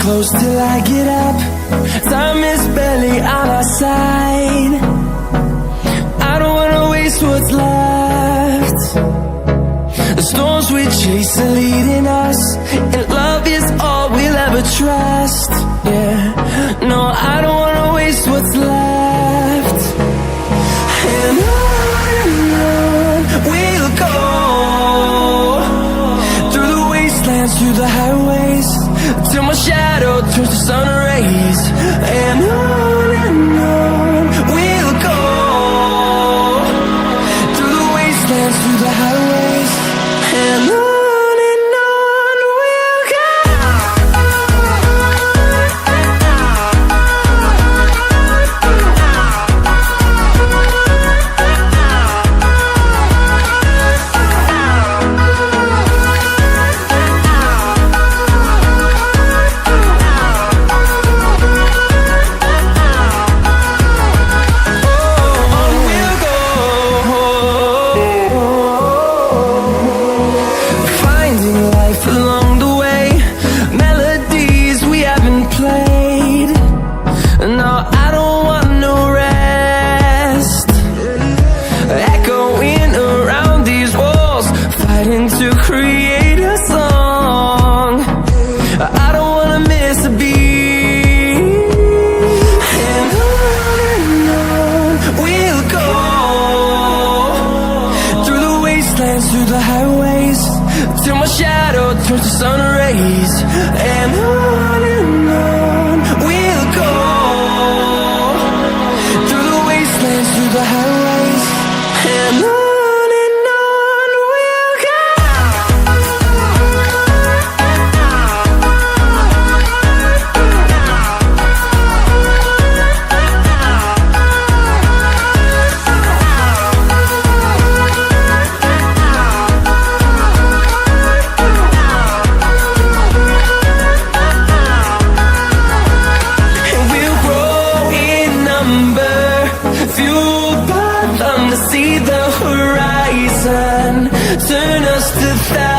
close till I get up. Time is barely on our side. I don't wanna waste what's left. The storms we chase are leading us, and love is all we'll ever trust. Yeah, no, I don't wanna waste what's left. And on we'll go, through the wastelands, through the highways, till my shadow turns to sun rays. And on we'll go, through the wastelands, through the highways, and on we'll go. To create a song, I don't wanna miss a beat. And on we'll go, through the wastelands, through the highways, till my shadow turns to sun rays. And on we'll go, through the wastelands, through the highways, and on. Fueled by them to see the horizon, turn us to thousands.